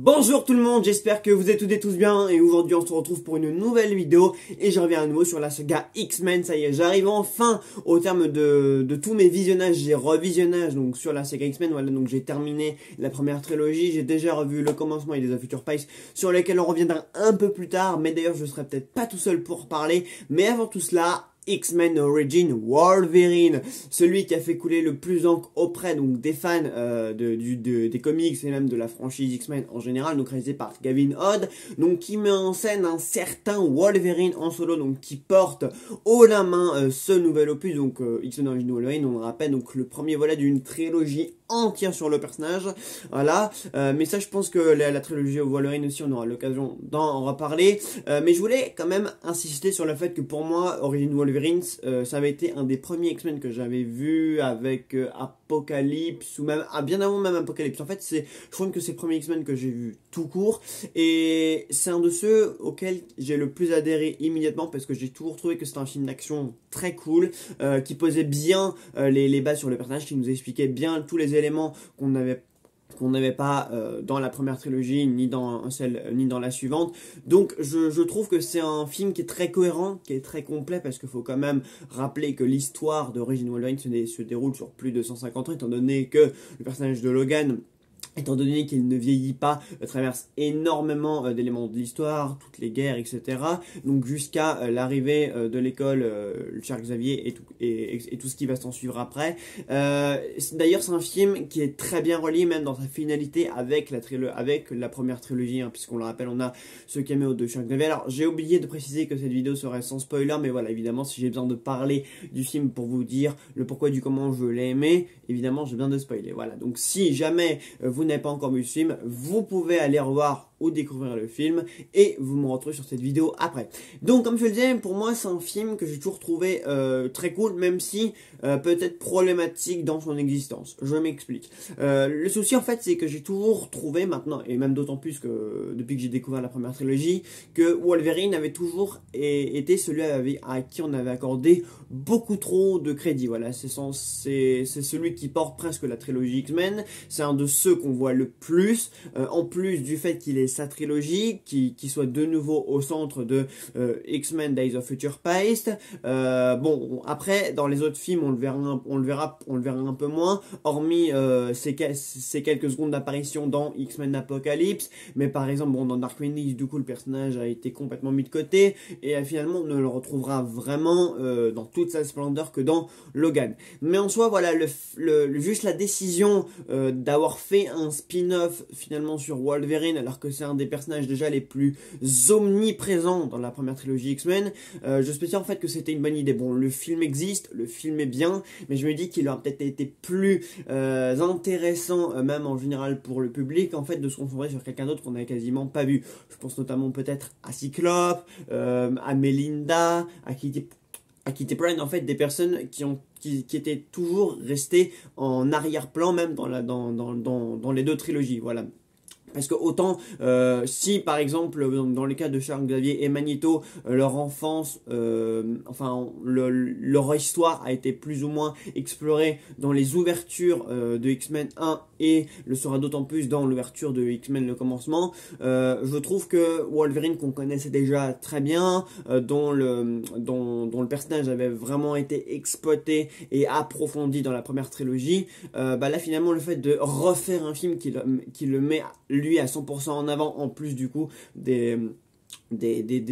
Bonjour tout le monde, j'espère que vous êtes toutes et tous bien et aujourd'hui on se retrouve pour une nouvelle vidéo et je reviens à nouveau sur la saga X-Men. Ça y est, j'arrive enfin au terme de tous mes visionnages et revisionnages donc sur la saga X-Men. Voilà, donc j'ai terminé la première trilogie, j'ai déjà revu le commencement et les of Future Past sur lesquels on reviendra un peu plus tard, mais d'ailleurs je serai peut-être pas tout seul pour parler, mais avant tout cela, X-Men Origin Wolverine, celui qui a fait couler le plus d'encre auprès donc des fans des comics et même de la franchise X-Men en général, donc réalisé par Gavin Hood, donc qui met en scène un certain Wolverine en solo, donc qui porte haut la main ce nouvel opus, donc X-Men Origin Wolverine, on le rappelle, donc le premier volet d'une trilogie entière sur le personnage, voilà, mais ça je pense que la trilogie Wolverine aussi on aura l'occasion d'en reparler, mais je voulais quand même insister sur le fait que pour moi Origin Wolverine ça avait été un des premiers X-Men que j'avais vu avec Apocalypse ou même bien avant même Apocalypse. En fait, je crois que c'est le premier X-Men que j'ai vu tout court et c'est un de ceux auxquels j'ai le plus adhéré immédiatement parce que j'ai toujours trouvé que c'était un film d'action très cool qui posait bien les bases sur le personnage, qui nous expliquait bien tous les éléments qu'on n'avait pas dans la première trilogie, ni dans la suivante. Donc je trouve que c'est un film qui est très cohérent, qui est très complet, parce qu'il faut quand même rappeler que l'histoire d'Origin Wolverine se déroule sur plus de 150 ans, étant donné que le personnage de Logan, étant donné qu'il ne vieillit pas, traverse énormément d'éléments de l'histoire, toutes les guerres, etc. Donc jusqu'à l'arrivée de l'école, Charles Xavier et tout ce qui va s'en suivre après. D'ailleurs, c'est un film qui est très bien relié, même dans sa finalité, avec la première trilogie, hein, puisqu'on le rappelle, on a ce caméo de Charles Xavier. Alors, j'ai oublié de préciser que cette vidéo serait sans spoiler, mais voilà, évidemment, si j'ai besoin de parler du film pour vous dire le pourquoi du comment je l'ai aimé, évidemment, j'ai besoin de spoiler. Voilà, donc si jamais vous n'avez pas encore vu ce film, vous pouvez aller revoir ou découvrir le film et vous me retrouvez sur cette vidéo après. Donc comme je le disais, pour moi c'est un film que j'ai toujours trouvé très cool, même si peut-être problématique dans son existence. Je m'explique. Le souci en fait c'est que j'ai toujours trouvé maintenant, et même d'autant plus que depuis que j'ai découvert la première trilogie, que Wolverine avait toujours été celui à qui on avait accordé beaucoup trop de crédit. Voilà, c'est celui qui porte presque la trilogie X-Men, c'est un de ceux qu'on voit le plus, en plus du fait qu'il est sa trilogie, qui soit de nouveau au centre de X-Men Days of Future Past. Bon, après, dans les autres films, on le verra un peu moins, hormis ces quelques secondes d'apparition dans X-Men Apocalypse, mais par exemple, bon, dans Dark Phoenix, du coup, le personnage a été complètement mis de côté, et finalement, on ne le retrouvera vraiment dans toute sa splendeur que dans Logan. Mais en soi, voilà, juste la décision d'avoir fait un spin-off finalement sur Wolverine, alors que c'est un des personnages déjà les plus omniprésents dans la première trilogie X-Men, je spécifie en fait que c'était une bonne idée. Bon, le film existe, le film est bien, mais je me dis qu'il aurait peut-être été plus intéressant, même en général pour le public, en fait, de se concentrer sur quelqu'un d'autre qu'on n'avait quasiment pas vu. Je pense notamment peut-être à Cyclope, à Melinda, à Kitty Pryde, en fait, des personnes qui étaient toujours restées en arrière-plan, même dans les deux trilogies, voilà. Parce que autant, si par exemple, dans les cas de Charles Xavier et Magneto, leur enfance, leur histoire a été plus ou moins explorée dans les ouvertures de X-Men 1 et le sera d'autant plus dans l'ouverture de X-Men le commencement, je trouve que Wolverine, qu'on connaissait déjà très bien, dont le personnage avait vraiment été exploité et approfondi dans la première trilogie, là finalement le fait de refaire un film qui le met lui à 100% en avant, en plus du coup des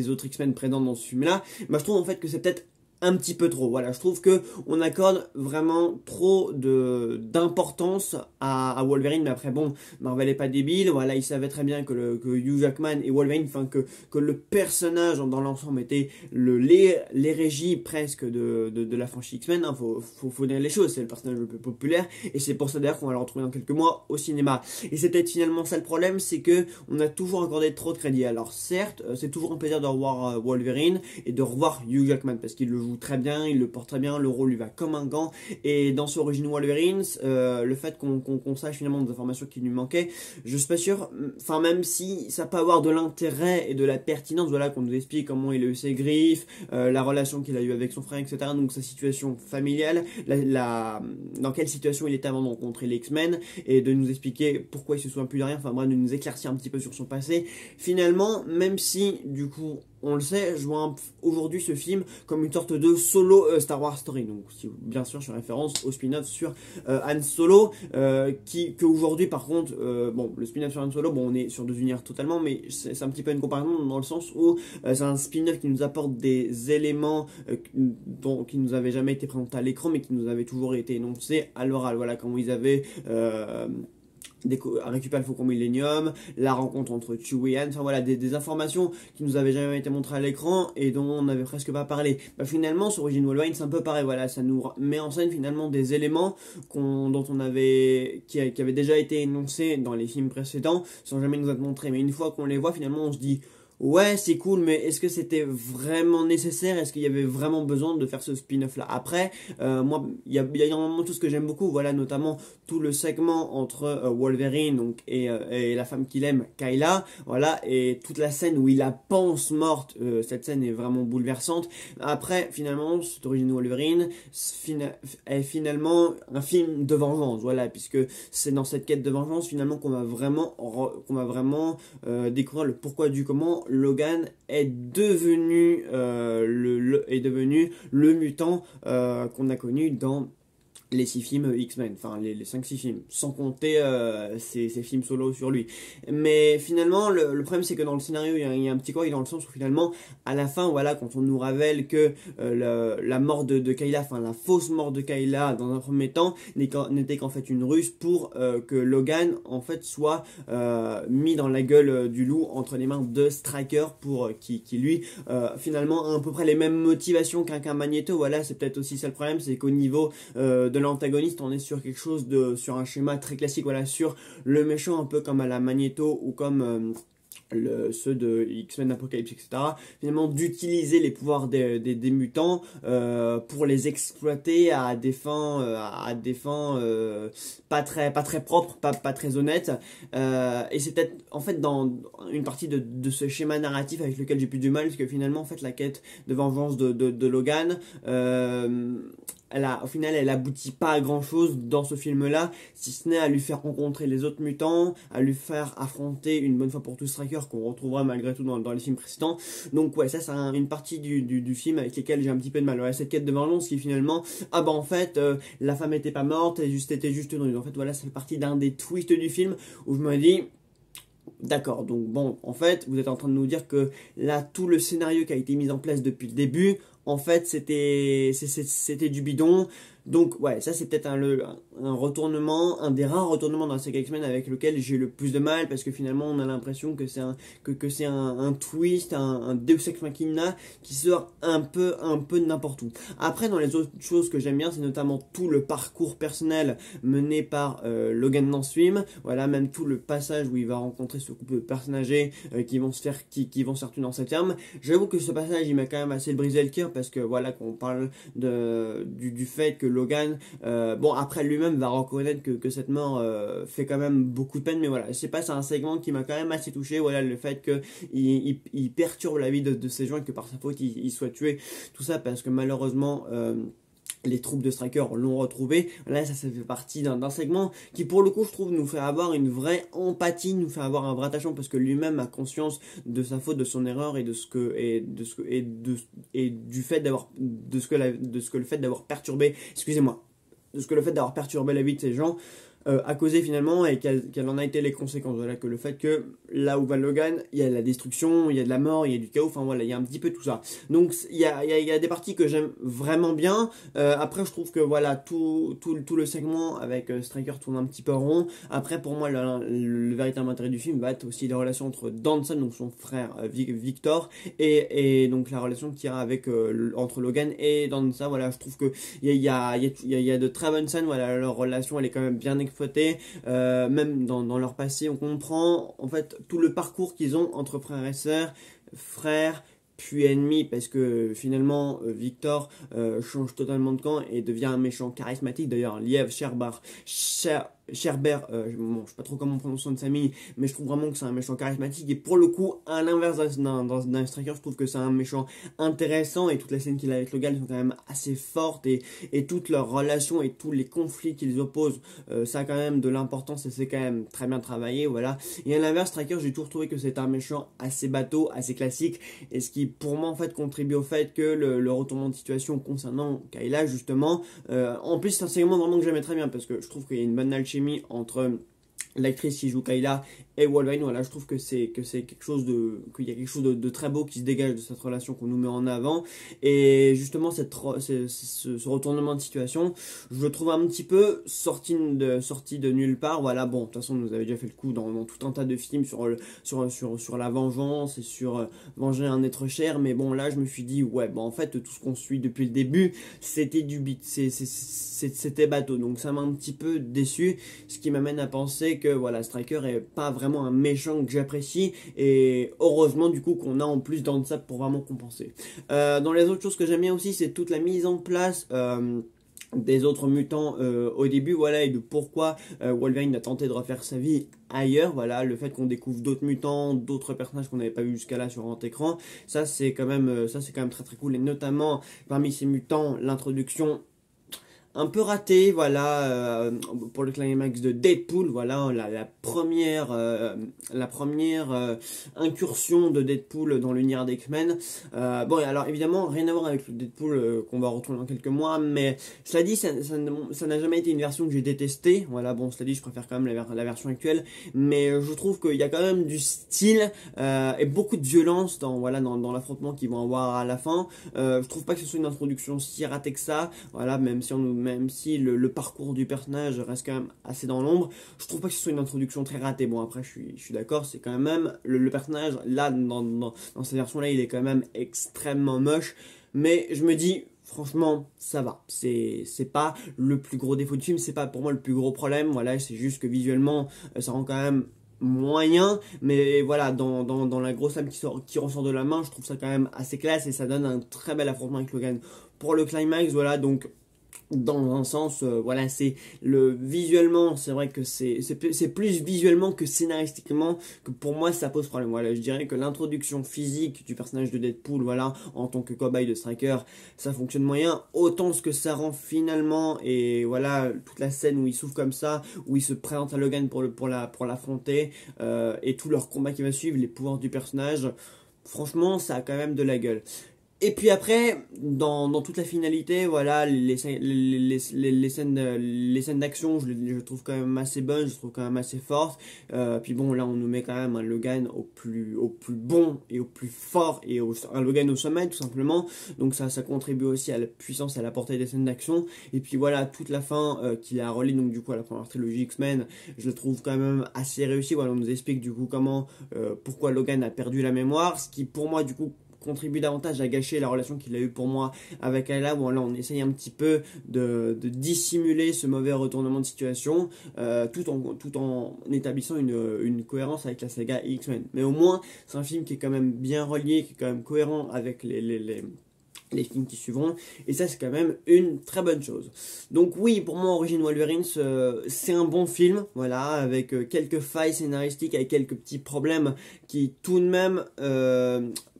autres X-Men présents dans ce film là, je trouve en fait que c'est peut-être un petit peu trop. Voilà, je trouve que on accorde vraiment trop d'importance à Wolverine, mais après bon, Marvel est pas débile, voilà, il savait très bien que Hugh Jackman et Wolverine, enfin que le personnage dans l'ensemble était l'hérégie presque de la franchise X-Men, hein, faut dire les choses, c'est le personnage le plus populaire et c'est pour ça d'ailleurs qu'on va le retrouver dans quelques mois au cinéma. Et c'est peut-être finalement ça le problème, c'est que on a toujours accordé trop de crédit. Alors certes, c'est toujours un plaisir de revoir Wolverine et de revoir Hugh Jackman parce qu'il le joue joue très bien, il le porte très bien, le rôle lui va comme un gant. Et dans ce Origin Wolverine, le fait qu'on sache finalement des informations qui lui manquaient, je suis pas sûr, enfin même si ça peut avoir de l'intérêt et de la pertinence, voilà, qu'on nous explique comment il a eu ses griffes, la relation qu'il a eu avec son frère, etc. Donc sa situation familiale, dans quelle situation il était avant de rencontrer les X-Men, et de nous expliquer pourquoi il se souvient plus de rien, enfin bref, de nous éclaircir un petit peu sur son passé. Finalement, même si du coup on le sait, je vois aujourd'hui ce film comme une sorte de solo Star Wars story. Donc, bien sûr, je fais référence au spin-off sur Han Solo, que aujourd'hui, par contre, bon, le spin-off sur Han Solo, bon, on est sur deux univers totalement, mais c'est un petit peu une comparaison dans le sens où c'est un spin-off qui nous apporte des éléments qui nous avaient jamais été présentés à l'écran, mais qui nous avaient toujours été énoncés à l'oral. Voilà, quand ils avaient récupérer le Faucon Millenium, la rencontre entre Chewie et Han, enfin voilà, des informations qui nous avaient jamais été montrées à l'écran et dont on n'avait presque pas parlé. Bah, finalement, sur Origin Wolverine, c'est un peu pareil, voilà, ça nous met en scène finalement des éléments qui avaient déjà été énoncés dans les films précédents, sans jamais nous être montrés. Mais une fois qu'on les voit, finalement, on se dit, ouais, c'est cool, mais est-ce que c'était vraiment nécessaire? Est-ce qu'il y avait vraiment besoin de faire ce spin-off là? Après, moi, il y a énormément de choses que j'aime beaucoup, voilà, notamment tout le segment entre Wolverine donc, et la femme qu'il aime, Kyla, voilà, et toute la scène où il la pense morte, cette scène est vraiment bouleversante. Après, finalement, cette origine Wolverine est finalement un film de vengeance, voilà, puisque c'est dans cette quête de vengeance finalement qu'on va vraiment découvrir le pourquoi du comment Logan est devenu le mutant qu'on a connu dans les 6 films X-Men, enfin les 5-6 films, sans compter ces films solo sur lui. Mais finalement, le problème c'est que dans le scénario, il y a un petit quoi dans le sens où finalement, à la fin, voilà, quand on nous révèle que la mort de Kyla, enfin la fausse mort de Kyla, dans un premier temps, n'était qu'en fait une ruse pour que Logan, en fait, soit mis dans la gueule du loup entre les mains de Stryker pour qui lui, finalement, a à peu près les mêmes motivations qu'un Magneto. Voilà, c'est peut-être aussi ça le problème, c'est qu'au niveau de l'antagoniste, on est sur quelque chose sur un schéma très classique, voilà, sur le méchant un peu comme à la Magneto ou comme ceux de X-Men Apocalypse, etc. Finalement, d'utiliser les pouvoirs des mutants pour les exploiter à des fins pas très propres, pas très honnêtes. Et c'est peut-être en fait dans une partie de ce schéma narratif avec lequel j'ai plus du mal, parce que finalement, en fait, la quête de vengeance de Logan, au final, elle aboutit pas à grand chose dans ce film-là, si ce n'est à lui faire rencontrer les autres mutants, à lui faire affronter une bonne fois pour tous Stryker, qu'on retrouvera malgré tout dans les films précédents. Donc ouais, ça c'est une partie du film avec lesquelles j'ai un petit peu de mal. Ouais, cette quête de vengeance qui finalement, ah bah en fait, la femme était pas morte, elle était juste une ruse. En fait, voilà, ça fait partie d'un des twists du film où je me dis, d'accord, donc bon, en fait, vous êtes en train de nous dire que là, tout le scénario qui a été mis en place depuis le début, en fait, c'était du bidon. Donc, ouais, ça c'est peut-être un retournement, un des rares retournements dans la saga X-Men avec lequel j'ai le plus de mal, parce que finalement, on a l'impression que c'est un twist, un Deus Ex Machina qui sort un peu de n'importe où. Après, dans les autres choses que j'aime bien, c'est notamment tout le parcours personnel mené par Logan dans ce film. Voilà, même tout le passage où il va rencontrer ce couple de personnages qui vont se faire tuer dans cette ferme. J'avoue que ce passage, il m'a quand même assez brisé le cœur, parce que voilà, quand on parle du fait que Logan, bon, après lui-même va reconnaître que cette mort fait quand même beaucoup de peine, mais voilà, je sais pas, c'est un segment qui m'a quand même assez touché. Voilà, le fait qu'il perturbe la vie de ces gens et que par sa faute il soit tué, tout ça parce que malheureusement les troupes de Stryker l'ont retrouvé. Là, ça fait partie d'un segment qui, pour le coup, je trouve, nous fait avoir une vraie empathie, nous fait avoir un vrai attachement, parce que lui-même a conscience de sa faute, de son erreur et du fait d'avoir, de ce que le fait d'avoir perturbé, excusez-moi, de ce que le fait d'avoir perturbé la vie de ces gens a causé finalement, et quelles en a été les conséquences. Voilà, que le fait que là où va Logan, il y a de la destruction, il y a de la mort, il y a du chaos, enfin voilà, il y a un petit peu tout ça. Donc il y a des parties que j'aime vraiment bien. Après, je trouve que voilà, tout le segment avec Stryker tourne un petit peu rond. Après, pour moi, le véritable intérêt du film va être aussi la relation entre Danson, donc son frère Victor, et donc la relation qu'il y a entre Logan et Danson. Voilà, je trouve que il y a de très bonnes scènes. Voilà, leur relation, elle est quand même bien exploitée. Même dans leur passé, on comprend en fait tout le parcours qu'ils ont entre frères et sœurs, frères, puis ennemi parce que finalement Victor change totalement de camp et devient un méchant charismatique. D'ailleurs, Liev Schreiber, bon, je sais pas trop comment on prononce son nom de famille, mais je trouve vraiment que c'est un méchant charismatique. Et pour le coup, à l'inverse d'un Striker, je trouve que c'est un méchant intéressant et toutes les scènes qu'il a avec Logan sont quand même assez fortes et toutes leurs relations et tous les conflits qu'ils opposent, ça a quand même de l'importance et c'est quand même très bien travaillé, voilà. Et à l'inverse, Striker, j'ai toujours trouvé que c'est un méchant assez bateau, assez classique, et ce qui pour moi en fait contribue au fait que le retournement de situation concernant Kayla justement, en plus c'est un segment vraiment que j'aimais très bien parce que je trouve qu'il y a une bonne alchimie entre l'actrice qui joue Kayla et Wolverine. Voilà, je trouve que c'est quelque chose qu'il y a quelque chose de très beau qui se dégage de cette relation qu'on nous met en avant, et justement ce retournement de situation, je le trouve un petit peu sorti de nulle part. Voilà, bon, de toute façon on nous avait déjà fait le coup dans tout un tas de films sur la vengeance et sur venger un être cher, mais bon là je me suis dit ouais, bon en fait tout ce qu'on suit depuis le début c'était c'était bateau, donc ça m'a un petit peu déçu, ce qui m'amène à penser que voilà, Striker est pas vraiment un méchant que j'apprécie, et heureusement du coup qu'on a en plus dans ça pour vraiment compenser. Dans les autres choses que j'aime bien aussi, c'est toute la mise en place des autres mutants au début, voilà, et de pourquoi Wolverine a tenté de refaire sa vie ailleurs, voilà, le fait qu'on découvre d'autres mutants, d'autres personnages qu'on n'avait pas vu jusqu'à là sur grand écran, ça c'est quand même très très cool, et notamment parmi ces mutants, l'introduction un peu raté, voilà, pour le climax de Deadpool, voilà, la première incursion de Deadpool dans l'univers d'X-Men. Bon, alors évidemment, rien à voir avec le Deadpool qu'on va retrouver dans quelques mois, mais cela dit, ça n'a jamais été une version que j'ai détestée. Voilà, bon, cela dit, je préfère quand même la version actuelle, mais je trouve qu'il y a quand même du style et beaucoup de violence dans l'affrontement qu'ils vont avoir à la fin. Je trouve pas que ce soit une introduction si ratée que ça, voilà, même si le parcours du personnage reste quand même assez dans l'ombre, je trouve pas que ce soit une introduction très ratée. Bon, après, je suis d'accord, c'est quand même le personnage, là, dans cette version-là, il est quand même extrêmement moche, mais je me dis, franchement, ça va. C'est pas le plus gros défaut du film, c'est pas pour moi le plus gros problème, voilà, c'est juste que visuellement, ça rend quand même moyen, mais voilà, dans la grosse âme qui ressort de la main, je trouve ça quand même assez classe, et ça donne un très bel affrontement avec Logan. Pour le climax, voilà, donc dans un sens, voilà, visuellement, c'est vrai que c'est plus visuellement que scénaristiquement que pour moi ça pose problème. Voilà, je dirais que l'introduction physique du personnage de Deadpool, voilà, en tant que cobaye de Striker, ça fonctionne moyen. Autant ce que ça rend finalement, et voilà, toute la scène où il souffre comme ça, où il se présente à Logan pour l'affronter, et tout leur combat qui va suivre, les pouvoirs du personnage, franchement, ça a quand même de la gueule. Et puis après, dans toute la finalité, voilà, les scènes d'action, je les trouve quand même assez bonnes, je les trouve quand même assez fortes. Puis bon, là, on nous met quand même un Logan au plus bon et au plus fort, et un Logan au sommet, tout simplement. Donc ça contribue aussi à la puissance et à la portée des scènes d'action. Et puis voilà, toute la fin qu'il a relié, donc du coup, à la première trilogie X-Men, je le trouve quand même assez réussi. Voilà, on nous explique du coup pourquoi Logan a perdu la mémoire, ce qui pour moi, du coup, contribue davantage à gâcher la relation qu'il a eu pour moi avec Ayla. Bon, là on essaye un petit peu de dissimuler ce mauvais retournement de situation, tout en établissant une cohérence avec la saga X-Men, mais au moins c'est un film qui est quand même bien relié, qui est quand même cohérent avec les films qui suivront, et ça c'est quand même une très bonne chose. Donc oui, pour moi Origin Wolverine c'est un bon film, voilà, avec quelques failles scénaristiques, avec quelques petits problèmes qui tout de même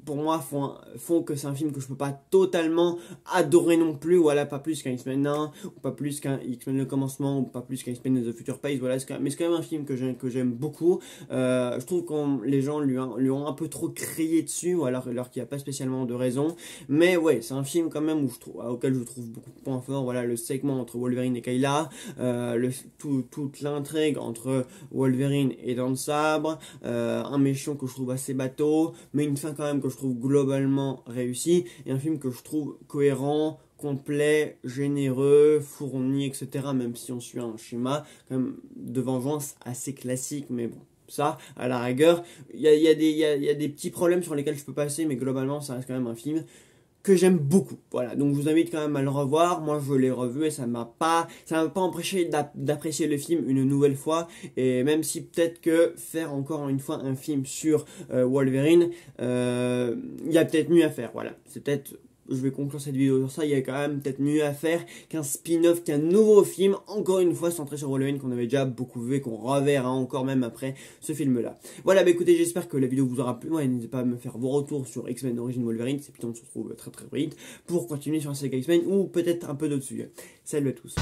pour moi font que c'est un film que je peux pas totalement adorer non plus, voilà, pas plus qu'un X-Men 1, ou pas plus qu'un X-Men le commencement, ou pas plus qu'un X-Men The Future Pace, voilà, mais c'est quand même un film que j'aime beaucoup. Je trouve que les gens lui ont un peu trop crié dessus, ou alors qu'il n'y a pas spécialement de raison, mais ouais, c'est un film quand même auquel je trouve beaucoup de points forts, voilà, le segment entre Wolverine et Kayla, toute l'intrigue entre Wolverine et Dan le Sabre, un méchant que je trouve assez bateau, mais une fin quand même que je trouve globalement réussi, et un film que je trouve cohérent, complet, généreux, fourni, etc. Même si on suit un schéma quand même de vengeance assez classique, mais bon, ça, à la rigueur, il y a des petits problèmes sur lesquels je peux passer, mais globalement, ça reste quand même un film que j'aime beaucoup. Voilà, donc je vous invite quand même à le revoir. Moi je l'ai revu et ça m'a pas empêché d'apprécier le film une nouvelle fois. Et même si peut-être que faire encore une fois un film sur Wolverine, il y a peut-être mieux à faire. Voilà, c'est peut-être... Je vais conclure cette vidéo sur ça, il y a quand même peut-être mieux à faire qu'un spin-off, qu'un nouveau film, encore une fois centré sur Wolverine qu'on avait déjà beaucoup vu et qu'on reverra encore même après ce film-là. Voilà, bah écoutez, j'espère que la vidéo vous aura plu. Ouais, n'hésitez pas à me faire vos retours sur X-Men Origins Wolverine, c'est plutôt on se retrouve très très vite pour continuer sur la saga X-Men ou peut-être un peu d'autres sujets. Salut à tous.